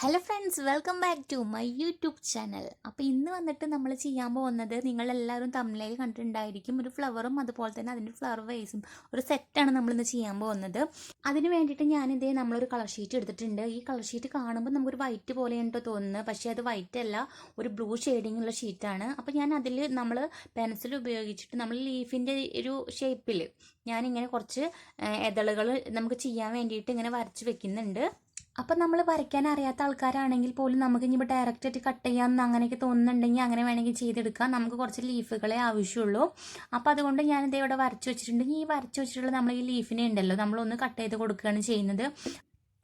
Hello friends, welcome back to my YouTube channel. അപ്പോൾ ഇന്ന് വന്നിട്ട് നമ്മൾ ചെയ്യാൻ പോകുന്നത്, നിങ്ങളെല്ലാവരും തമ്മിൽ കണ്ടിട്ടുണ്ടായിരിക്കും, ഒരു ഫ്ലവറും അതുപോലെ തന്നെ അതിൻ്റെ ഫ്ലവർ വേസും ഒരു സെറ്റാണ് നമ്മളിന്ന് ചെയ്യാൻ പോകുന്നത്. അതിന് വേണ്ടിയിട്ട് ഞാനിതേ നമ്മളൊരു കളർ ഷീറ്റ് എടുത്തിട്ടുണ്ട്. ഈ കളർ ഷീറ്റ് കാണുമ്പോൾ നമുക്കൊരു വൈറ്റ് പോലെയാണ് തോന്നുന്നത്, പക്ഷേ അത് വൈറ്റ് അല്ല, ഒരു ബ്ലൂ ഷെയ്ഡിങ് ഉള്ള ഷീറ്റാണ്. അപ്പോൾ ഞാൻ അതിൽ നമ്മൾ പെൻസിൽ ഉപയോഗിച്ചിട്ട് നമ്മൾ ലീഫിൻ്റെ ഒരു ഷേപ്പിൽ ഞാനിങ്ങനെ കുറച്ച് ഇതളുകൾ നമുക്ക് ചെയ്യാൻ വേണ്ടിയിട്ട് ഇങ്ങനെ വരച്ച് വെക്കുന്നുണ്ട്. അപ്പം നമ്മൾ വരയ്ക്കാൻ അറിയാത്ത ആൾക്കാരാണെങ്കിൽ പോലും നമുക്ക് ഇനിയിപ്പോൾ ഡയറക്റ്റായിട്ട് കട്ട് ചെയ്യാമെന്ന് അങ്ങനെയൊക്കെ തോന്നുന്നുണ്ടെങ്കിൽ അങ്ങനെ വേണമെങ്കിൽ ചെയ്തെടുക്കാം. നമുക്ക് കുറച്ച് ലീഫുകളെ ആവശ്യമുള്ളൂ. അപ്പോൾ അതുകൊണ്ട് ഞാനിത് ഇവിടെ വരച്ച് വെച്ചിട്ടുണ്ട്. ഈ വരച്ച് വെച്ചിട്ടുള്ള നമ്മൾ ഈ ലീഫിനെ ഉണ്ടല്ലോ, നമ്മളൊന്ന് കട്ട് ചെയ്ത് കൊടുക്കുകയാണ് ചെയ്യുന്നത്.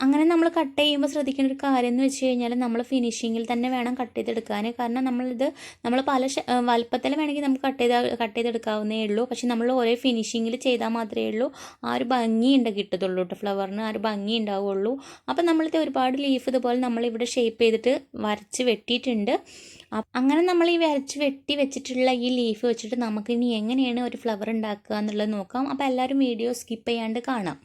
അങ്ങനെ നമ്മൾ കട്ട് ചെയ്യുമ്പോൾ ശ്രദ്ധിക്കേണ്ട ഒരു കാര്യം എന്ന് വെച്ച് കഴിഞ്ഞാൽ, നമ്മൾ ഫിനിഷിങ്ങിൽ തന്നെ വേണം കട്ട് ചെയ്തെടുക്കാൻ. കാരണം നമ്മൾ പല വലുപ്പത്തിൽ വേണമെങ്കിൽ നമുക്ക് കട്ട് ചെയ്തെടുക്കാവുന്നേ ഉള്ളൂ. പക്ഷെ നമ്മൾ ഒരേ ഫിനിഷിങ്ങിൽ ചെയ്താൽ മാത്രമേ ഉള്ളൂ ആ ഒരു ഭംഗി കിട്ടത്തുള്ളൂ കേട്ടോ. ഫ്ലവറിന് ആ ഒരു ഭംഗി ഉണ്ടാവുള്ളൂ. അപ്പം നമ്മളിത് ഒരുപാട് ലീഫ് ഇതുപോലെ നമ്മളിവിടെ ഷേപ്പ് ചെയ്തിട്ട് വരച്ച് വെട്ടിയിട്ടുണ്ട്. അങ്ങനെ നമ്മൾ ഈ വരച്ച് വെട്ടി വെച്ചിട്ടുള്ള ഈ ലീഫ് വെച്ചിട്ട് നമുക്ക് ഇനി എങ്ങനെയാണ് ഒരു ഫ്ലവർ ഉണ്ടാക്കുക എന്നുള്ളത് നോക്കാം. അപ്പോൾ എല്ലാവരും വീഡിയോ സ്കിപ്പ് ചെയ്യാണ്ട് കാണാം.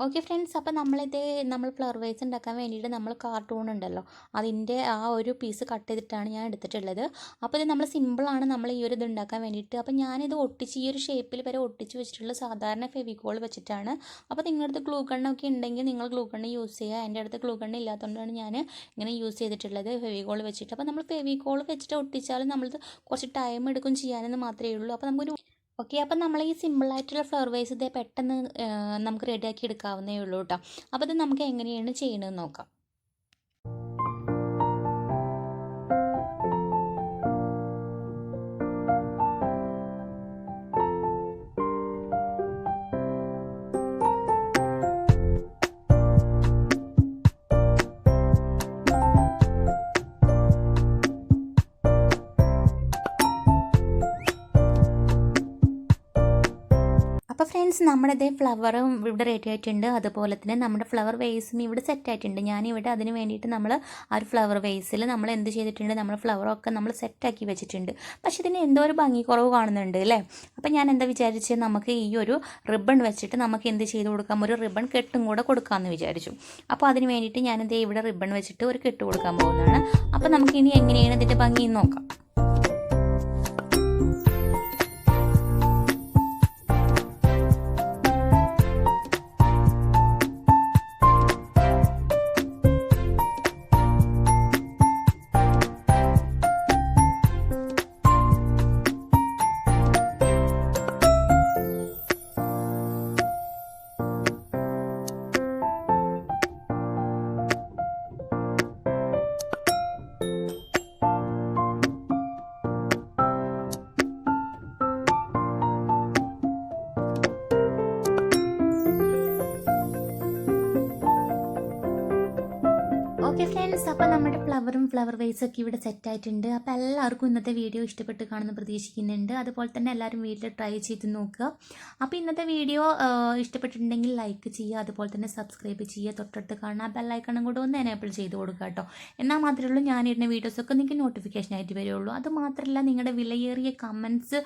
ഓക്കെ ഫ്രണ്ട്സ്, അപ്പോൾ നമ്മൾ ഫ്ലവർ വേസ് ഉണ്ടാക്കാൻ വേണ്ടിയിട്ട് നമ്മൾ കാർട്ടൂൺ ഉണ്ടല്ലോ, അതിൻ്റെ ആ ഒരു പീസ് കട്ട് ചെയ്തിട്ടാണ് ഞാൻ എടുത്തിട്ടുള്ളത്. അപ്പോൾ ഇത് നമ്മൾ സിമ്പിളാണ് നമ്മൾ ഈ ഒരു ഇത് ഉണ്ടാക്കാൻ വേണ്ടിയിട്ട്. അപ്പോൾ ഞാനിത് ഒട്ടിച്ച് ഈ ഒരു ഷേപ്പിൽ വരെ ഒട്ടിച്ച് വെച്ചിട്ടുള്ളത് സാധാരണ ഫെവിക്കോൾ വെച്ചിട്ടാണ്. അപ്പോൾ നിങ്ങളുടെ അടുത്ത് ഗ്ലൂ ഗണ്ണൊക്കെ ഉണ്ടെങ്കിൽ നിങ്ങൾ ഗ്ലൂ ഗണ്ണ് യൂസ് ചെയ്യുക. എൻ്റെ അടുത്ത് ഗ്ലൂ ഗണ്ണ് ഇല്ലാത്തതുകൊണ്ടാണ് ഞാൻ ഇങ്ങനെ യൂസ് ചെയ്തിട്ടുള്ളത് ഫെവിക്കോൾ വെച്ചിട്ട്. അപ്പോൾ നമ്മൾ ഫെവിക്കോൾ വെച്ചിട്ട് ഒട്ടിച്ചാലും നമ്മളിത് കുറച്ച് ടൈം എടുക്കും ചെയ്യാനെന്ന് മാത്രമേ ഉള്ളൂ. അപ്പോൾ നമുക്കൊരു ഓക്കെ, അപ്പം നമ്മൾ ഈ സിമ്പിളായിട്ടുള്ള ഫ്ലവർ വേസ് ഇതേ പെട്ടെന്ന് നമുക്ക് റെഡിയാക്കി എടുക്കാവുന്നേ ഉള്ളൂ കേട്ടോ. അപ്പോൾ ഇത് നമുക്ക് എങ്ങനെയാണ് ചെയ്യണമെന്ന് നോക്കാം. അപ്പോൾ ഫ്രണ്ട്സ്, നമ്മുടെ ഫ്ലവറും ഇവിടെ റെഡി ആയിട്ടുണ്ട്. അതുപോലെ തന്നെ നമ്മുടെ ഫ്ലവർ വേസും ഇവിടെ സെറ്റ് ആയിട്ടുണ്ട്. ഞാനിവിടെ അതിന് വേണ്ടിയിട്ട് നമ്മൾ ആ ഒരു ഫ്ലവർ വേസിൽ നമ്മൾ എന്ത് ചെയ്തിട്ടുണ്ട്, നമ്മൾ ഫ്ലവറൊക്കെ നമ്മൾ സെറ്റാക്കി വെച്ചിട്ടുണ്ട്. പക്ഷേ ഇതിന് എന്തോ ഒരു ഭംഗി കുറവ് കാണുന്നുണ്ട് അല്ലേ. അപ്പോൾ ഞാൻ എന്താ വിചാരിച്ചത്, നമുക്ക് ഈ ഒരു റിബൺ വെച്ചിട്ട് നമുക്ക് എന്ത് ചെയ്ത് കൊടുക്കാം, ഒരു റിബൺ കെട്ടും കൂടെ കൊടുക്കാമെന്ന് വിചാരിച്ചു. അപ്പോൾ അതിന് വേണ്ടിയിട്ട് ഞാനിത് ഇവിടെ റിബൺ വെച്ചിട്ട് ഒരു കെട്ട് കൊടുക്കാൻ പോകുന്നതാണ്. അപ്പോൾ നമുക്കിനി എങ്ങനെയാണ് ഇതിൻ്റെ ഭംഗി നോക്കാം. ഓക്കെ ഫ്രണ്ട്സ്, അപ്പോൾ നമ്മുടെ ഫ്ലവർ വേസൊക്കെ ഇവിടെ സെറ്റായിട്ടുണ്ട്. അപ്പോൾ എല്ലാവർക്കും ഇന്നത്തെ വീഡിയോ ഇഷ്ടപ്പെട്ട് കാണുമെന്ന് പ്രതീക്ഷിക്കുന്നുണ്ട്. അതുപോലെ തന്നെ എല്ലാവരും വീട്ടിൽ ട്രൈ ചെയ്ത് നോക്കുക. അപ്പോൾ ഇന്നത്തെ വീഡിയോ ഇഷ്ടപ്പെട്ടിട്ടുണ്ടെങ്കിൽ ലൈക്ക് ചെയ്യുക, അതുപോലെ തന്നെ സബ്സ്ക്രൈബ് ചെയ്യുക, തൊട്ടടുത്ത് കാണുന്ന ബെല്ലൈക്കണും കൂടെ ഒന്ന് എനേബിൾ ചെയ്ത് കൊടുക്കുക കേട്ടോ. എന്നാൽ മാത്രമേ ഉള്ളൂ ഞാനിടുന്ന വീഡിയോസൊക്കെ നിങ്ങൾക്ക് നോട്ടിഫിക്കേഷനായിട്ട് വരുള്ളൂ. അതുമാത്രമല്ല, നിങ്ങളുടെ വിലയേറിയ കമൻറ്റ്സ്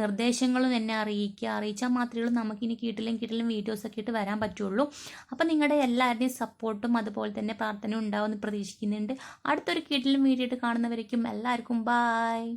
നിർദ്ദേശങ്ങളും എന്നെ അറിയിച്ചാൽ മാത്രമേ ഉള്ളൂ നമുക്കിനി കിട്ടിലും വീഡിയോസൊക്കെ ഇട്ട് വരാൻ പറ്റുള്ളൂ. അപ്പോൾ നിങ്ങളുടെ എല്ലാവരുടെയും സപ്പോർട്ടും അതുപോലെ തന്നെ പ്രാർത്ഥനയും ഉണ്ടാവുമെന്ന് പ്രതീക്ഷിക്കുന്നുണ്ട്. അടുത്തൊരു വീഡിയോ കാണുന്നവരേക്കും എല്ലാവർക്കും ബായ്.